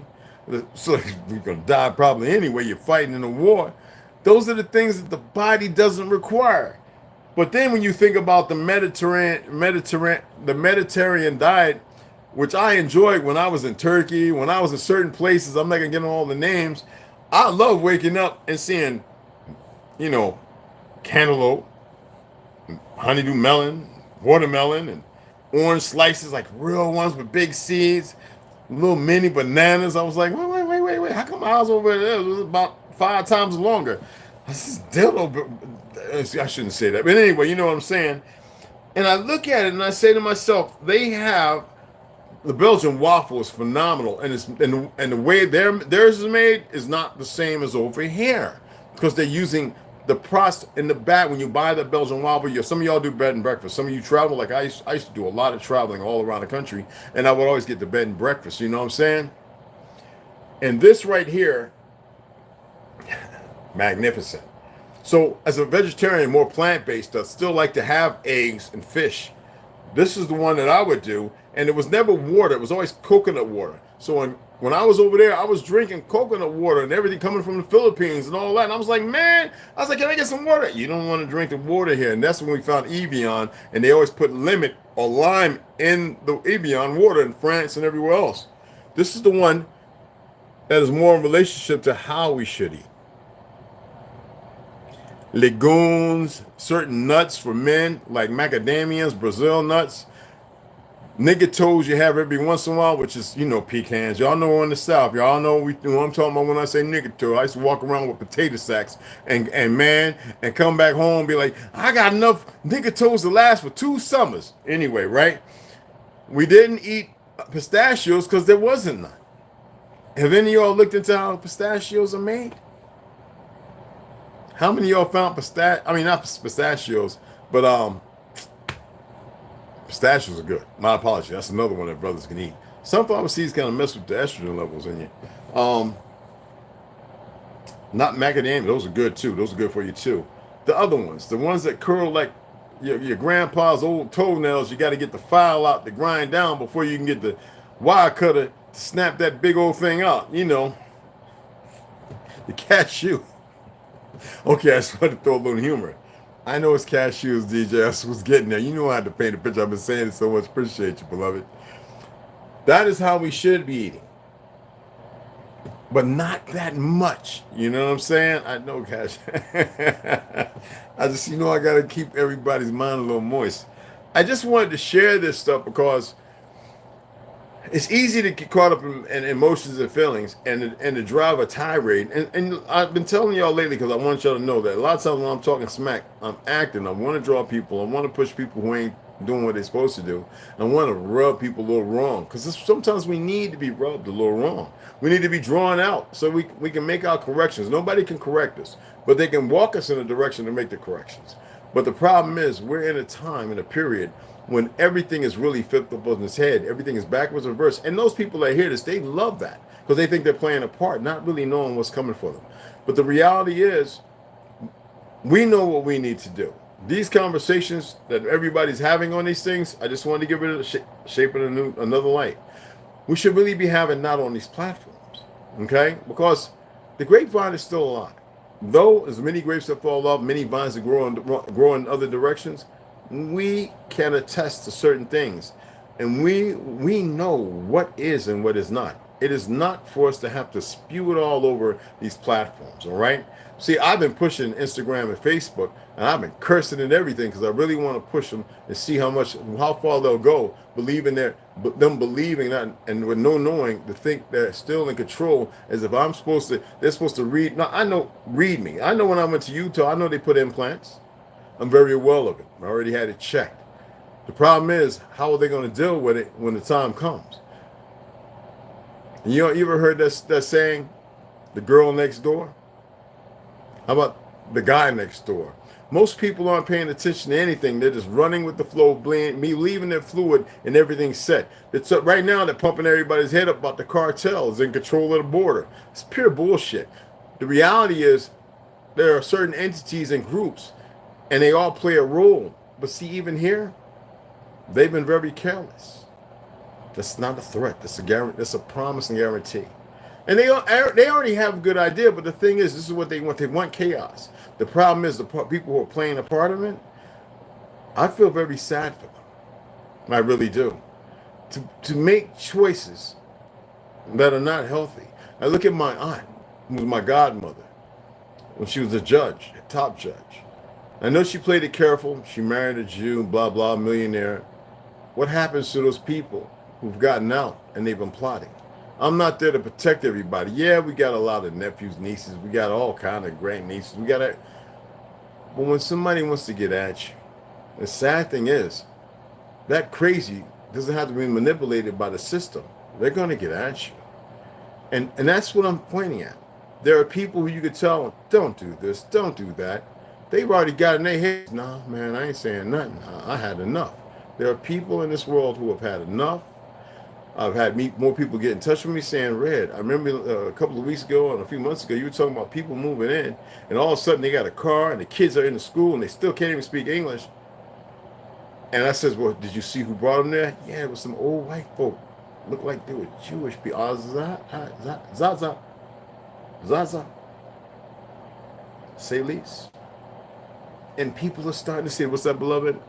so you're going to die probably anyway. You're fighting in a war. Those are the things that the body doesn't require. But then when you think about the Mediterranean diet, which I enjoyed when I was in Turkey, when I was in certain places, I'm not gonna get on all the names. I love waking up and seeing, you know, cantaloupe, honeydew melon, watermelon, and orange slices, like real ones with big seeds, little mini bananas. I was like, wait, how come ours over there was about 5 times longer? This is dildo. I shouldn't say that, but anyway, you know what I'm saying. And I look at it and I say to myself, they have the Belgian waffle is phenomenal, and the way theirs is made is not the same as over here because they're using the process in the back. When you buy the Belgian waffle, some of y'all do bed and breakfast. Some of you travel, like I used to do a lot of traveling all around the country, and I would always get the bed and breakfast. You know what I'm saying? And this right here, magnificent. So as a vegetarian, more plant-based, I still like to have eggs and fish. This is the one that I would do, and it was never water. It was always coconut water. So when I was over there, I was drinking coconut water and everything coming from the Philippines and all that. And I was like, man, can I get some water? You don't want to drink the water here. And that's when we found Evian, and they always put lemon or lime in the Evian water in France and everywhere else. This is the one that is more in relationship to how we should eat. Legumes, certain nuts for men, like macadamias, Brazil nuts. Nigga toes you have every once in a while, which is, you know, pecans. Y'all know in the South. Y'all know what I'm talking about when I say nigga toe. I used to walk around with potato sacks and come back home and be like, I got enough nigga toes to last for 2 summers. Anyway, right? We didn't eat pistachios because there wasn't none. Have any of y'all looked into how pistachios are made? How many of y'all found not pistachios, but pistachios are good. My apologies. That's another one that brothers can eat. Sunflower seeds kind of mess with the estrogen levels in you. Not macadamia. Those are good too. Those are good for you too. The other ones, the ones that curl like your grandpa's old toenails, you got to get the file out to grind down before you can get the wire cutter to snap that big old thing out. You know, the cashew. Okay, I just wanted to throw a little humor. I know it's cashews, DJ. I was getting there. You know I had to paint a picture. I've been saying it so much. Appreciate you, beloved. That is how we should be eating. But not that much. You know what I'm saying? I know, Cash. I just, I got to keep everybody's mind a little moist. I just wanted to share this stuff because it's easy to get caught up in emotions and feelings and to drive a tirade. And I've been telling y'all lately because I want y'all to know that a lot of times when I'm talking smack, I'm acting. I want to draw people. I want to push people who ain't doing what they're supposed to do. I want to rub people a little wrong because sometimes we need to be rubbed a little wrong. We need to be drawn out so we can make our corrections. Nobody can correct us, but they can walk us in a direction to make the corrections. But the problem is we're in a time, in a period, when everything is really flipped up on its head, everything is backwards and reverse. And those people that hear this, they love that because they think they're playing a part, not really knowing what's coming for them. But the reality is, we know what we need to do. These conversations that everybody's having on these things, I just wanted to give it a shape in another light. We should really be having not on these platforms, okay? Because the grapevine is still alive. Though as many grapes that fall off, many vines that grow in other directions, we can attest to certain things, and we know what is and what is not. It is not for us to have to spew it all over these platforms, all right? See, I've been pushing Instagram and Facebook, and I've been cursing and everything because I really want to push them and see how far they'll go, believing that and with no knowing to think they're still in control, as if they're supposed to read. Now, read me. I know when I went to Utah, I know they put implants. I'm very aware of it. I already had it checked. The problem is, how are they going to deal with it when the time comes? And you ever heard that saying, the girl next door? How about the guy next door? Most people aren't paying attention to anything. They're just running with the flow, me leaving their fluid and everything's set. It's right now they're pumping everybody's head up about the cartels in control of the border. It's pure bullshit. The reality is there are certain entities and groups and they all play a role. But see, even here, they've been very careless. That's not a threat. That's a guarantee. That's a promise and guarantee. And they already have a good idea. But the thing is, this is what they want. They want chaos. The problem is the people who are playing a part of it. I feel very sad for them. I really do. To make choices that are not healthy. I look at my aunt, who was my godmother, when she was a judge, a top judge. I know she played it careful. She married a Jew, blah, blah, millionaire. What happens to those people who've gotten out and they've been plotting? I'm not there to protect everybody. Yeah, we got a lot of nephews, nieces. We got all kind of great nieces. We got it. But when somebody wants to get at you, the sad thing is, that crazy doesn't have to be manipulated by the system. They're going to get at you. And that's what I'm pointing at. There are people who you could tell, don't do this, don't do that. They've already got in their heads, nah, man, I ain't saying nothing. I had enough. There are people in this world who have had enough. I've had more people get in touch with me saying, Red, I remember a couple of weeks ago and a few months ago, you were talking about people moving in, and all of a sudden they got a car and the kids are in the school and they still can't even speak English. And I says, well, did you see who brought them there? Yeah, it was some old white folk. Looked like they were Jewish people. Zaza. Say least. And people are starting to say, what's that, beloved?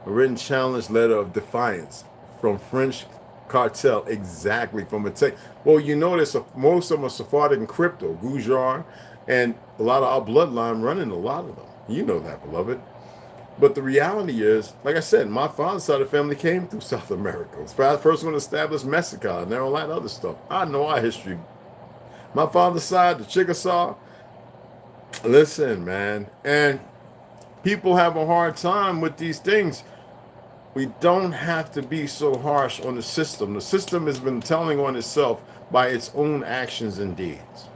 A written challenge letter of defiance from French cartel, exactly from a tech. Well, you notice most of them are Sephardic and crypto, Gujar, and a lot of our bloodline running a lot of them. You know that, beloved. But the reality is, like I said, my father's side of the family came through South America. It's the first one to establish Mexico, and there are a lot of other stuff. I know our history. My father's side, the Chickasaw. Listen, man, and people have a hard time with these things. We don't have to be so harsh on the system. The system has been telling on itself by its own actions and deeds.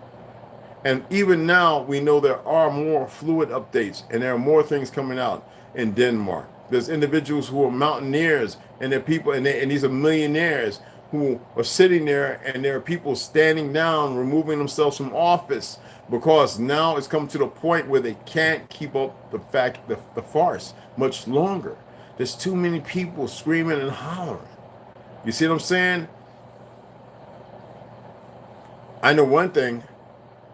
And even now, we know there are more fluid updates and there are more things coming out in Denmark. There's individuals who are mountaineers and they're people, and these are millionaires who are sitting there, and there are people standing down, removing themselves from office because now it's come to the point where they can't keep up the farce much longer. There's too many people screaming and hollering. You see what I'm saying? I know one thing.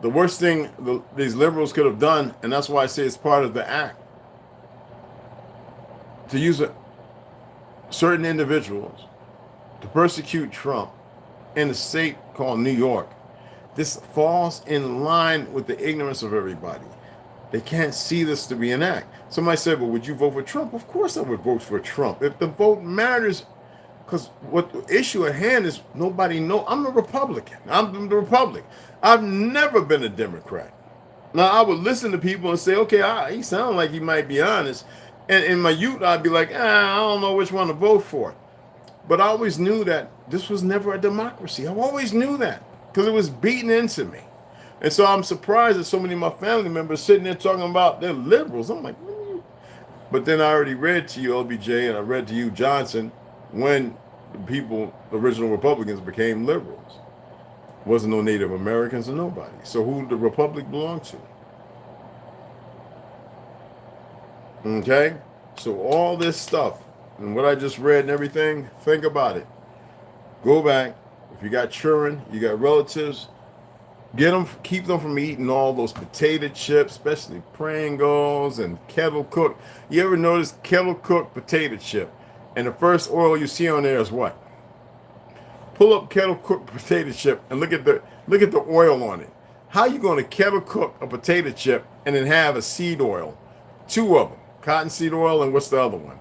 The worst thing these liberals could have done, and that's why I say it's part of the act, to use certain individuals to persecute Trump in a state called New York. This falls in line with the ignorance of everybody. They can't see this to be an act. Somebody said, well, would you vote for Trump? Of course I would vote for Trump. If the vote matters, because what the issue at hand is nobody knows. I'm a Republican. I'm the Republic. I've never been a Democrat. Now, I would listen to people and say, okay, he sounds like he might be honest. And in my youth, I'd be like, I don't know which one to vote for. But I always knew that this was never a democracy. I always knew that because it was beaten into me. And so I'm surprised that so many of my family members sitting there talking about they're liberals. I'm like, but then I already read to you, LBJ, and I read to you, Johnson, when the original Republicans became liberals. Wasn't no Native Americans or nobody. So who did the Republic belong to? Okay? So all this stuff and what I just read and everything, think about it. Go back. If you got children, you got relatives, keep them from eating all those potato chips, especially Pringles and kettle cooked. You ever notice kettle cooked potato chip? And the first oil you see on there is what? Pull up kettle cooked potato chip and look at the oil on it. How you going to kettle cook a potato chip and then have a seed oil? Two of them, cottonseed oil and what's the other one?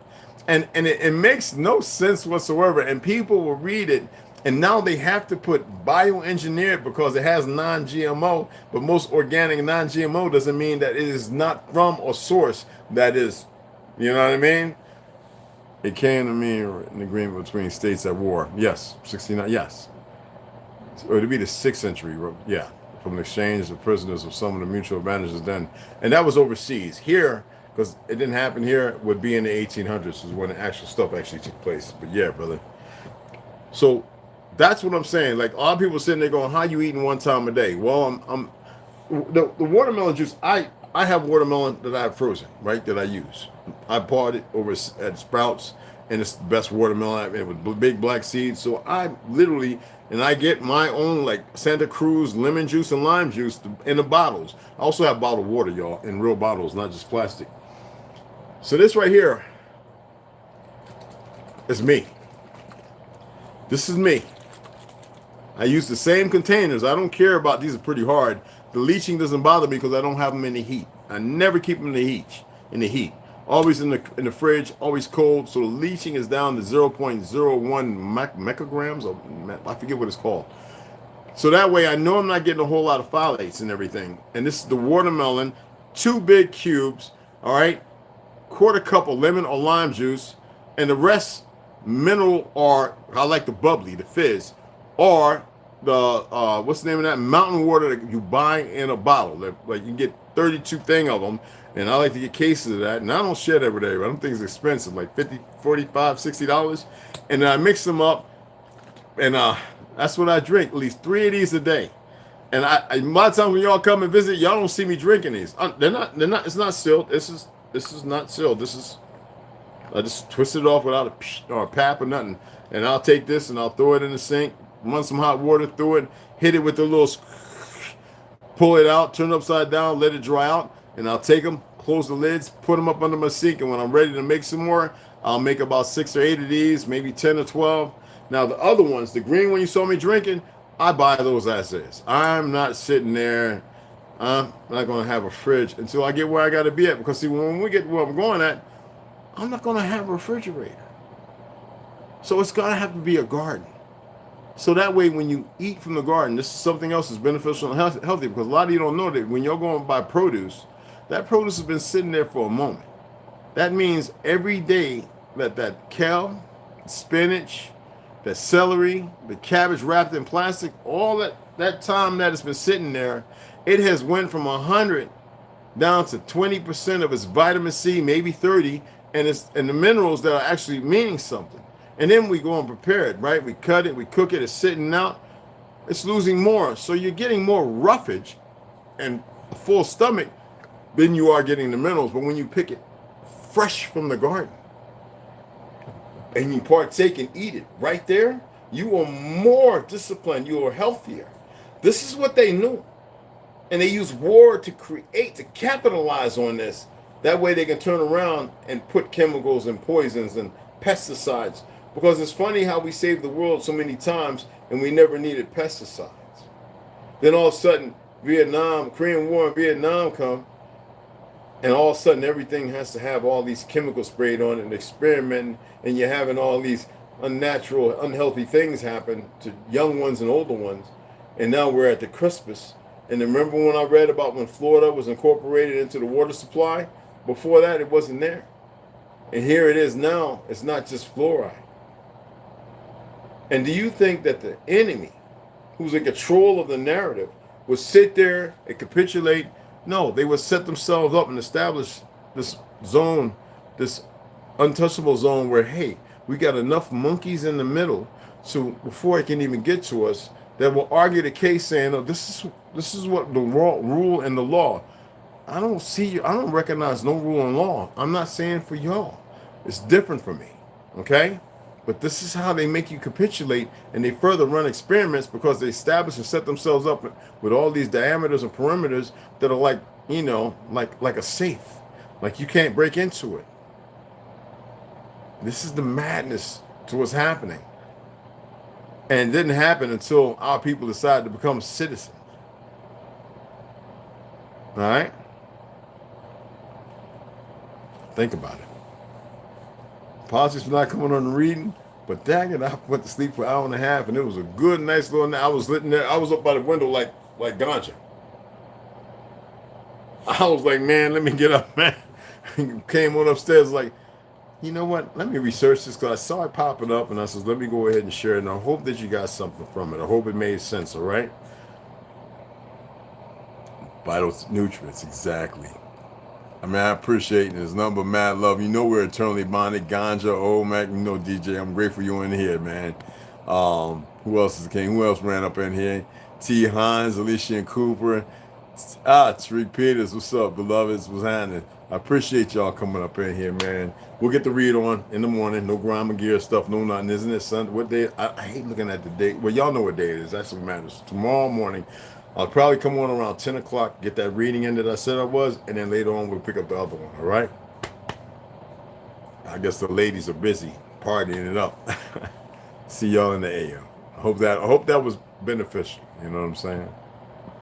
And it makes no sense whatsoever. And people will read it, and now they have to put bioengineered because it has non-GMO. But most organic non-GMO doesn't mean that it is not from a source that is, you know what I mean? It came to me an agreement between states at war. Yes, 69. Yes, or to be the 6th century. Yeah, from the exchange of prisoners of some of the mutual advantages then. And that was overseas. Here, because it didn't happen here, would be in the 1800s is when the actual stuff actually took place. But yeah, brother. So that's what I'm saying. Like, a lot of people sitting there going, how you eating one time a day? Well, the watermelon juice, I have watermelon that I have frozen, right, that I use. I bought it over at Sprouts, and it's the best watermelon. It was big black seeds. So I literally, and I get my own, like, Santa Cruz lemon juice and lime juice in the bottles. I also have bottled water, y'all, in real bottles, not just plastic. So this right here is me. This is me. I use the same containers. I don't care about, these are pretty hard. The leaching doesn't bother me because I don't have them in the heat. I never keep them in the heat. Always in the fridge, always cold. So the leaching is down to 0.01 micrograms, or I forget what it's called. So that way I know I'm not getting a whole lot of phthalates and everything. And this is the watermelon, 2 big cubes, all right, quarter cup of lemon or lime juice, and the rest mineral, or I like the bubbly, the fizz, or the what's the name of that, mountain water that you buy in a bottle. Like you can get 32 thing of them, and I like to get cases of that, and I don't share that every day. I don't think it's expensive, like $50, $45, $60, and then I mix them up, and that's what I drink, at least 3 of these a day. And a lot of times when y'all come and visit, y'all don't see me drinking these. They're not. It's not sealed. This is not sealed. This is, I just twist it off without a pap or nothing, and I'll take this and I'll throw it in the sink, run some hot water through it, hit it with the little, pull it out, turn it upside down, let it dry out, and I'll take them, close the lids, put them up under my sink, and when I'm ready to make some more, I'll make about 6 or 8 of these, maybe 10 or 12. Now the other ones, the green one you saw me drinking, I buy those as is. I'm not sitting there. I'm not going to have a fridge until I get where I got to be at, because see, when we get where I'm going at, I'm not going to have a refrigerator. So it's going to have to be a garden. So that way, when you eat from the garden, this is something else that's beneficial and healthy, because a lot of you don't know that when you're going to buy produce, that produce has been sitting there for a moment. That means every day that kale, spinach, that celery, the cabbage wrapped in plastic, all that time that it's been sitting there, it has went from 100 down to 20% of its vitamin C, maybe 30, and the minerals that are actually meaning something. And then we go and prepare it, right? We cut it, we cook it, it's sitting out, it's losing more. So you're getting more roughage and a full stomach than you are getting the minerals. But when you pick it fresh from the garden and you partake and eat it right there, you are more disciplined, you are healthier. This is what they knew. And they use war to create, to capitalize on this. That way they can turn around and put chemicals and poisons and pesticides. Because it's funny how we saved the world so many times and we never needed pesticides. Then all of a sudden, Korean War and Vietnam come, and all of a sudden everything has to have all these chemicals sprayed on it and experimenting, and you're having all these unnatural, unhealthy things happen to young ones and older ones. And now we're at the precipice. And remember when I read about when Florida was incorporated into the water supply? Before that, it wasn't there. And here it is now. It's not just fluoride. And do you think that the enemy, who's in control of the narrative, would sit there and capitulate? No, they would set themselves up and establish this zone, this untouchable zone where, hey, we got enough monkeys in the middle, so before it can even get to us, that will argue the case saying, oh, this is what the rule and the law. I don't recognize no rule and law. I'm not saying for y'all. It's different for me, okay? But this is how they make you capitulate, and they further run experiments because they establish and set themselves up with all these diameters and perimeters that are like, you know, like a safe. Like you can't break into it. This is the madness to what's happening. And it didn't happen until our people decided to become citizens. All right? Think about it. Apologies for not coming on the reading, but dang it, I went to sleep for an hour and a half, and it was a good, nice little night. I was sitting there, I was up by the window like ganja. I was like, man, let me get up, man. Came on upstairs like, you know what? Let me research this, because I saw it popping up, and I said, let me go ahead and share it, and I hope that you got something from it. I hope it made sense, all right? Vital nutrients, exactly. I mean, I appreciate it. There's nothing but mad love. You know we're eternally bonded. Ganja, Old Mac, you know, DJ, I'm grateful you in here, man. Who else is king? Who else ran up in here? T. Hines, Alicia and Cooper. Tariq Peters, what's up, beloveds? What's happening? I appreciate y'all coming up in here, man. We'll get the read on in the morning. No grime and gear stuff, no nothing. Isn't it Sunday? What day? I hate looking at the date. Well, y'all know what day it is. That's what matters. Tomorrow morning, I'll probably come on around 10 o'clock, get that reading in that I said I was, and then later on we'll pick up the other one, all right? I guess the ladies are busy partying it up. See y'all in the AM. I hope that was beneficial. You know what I'm saying?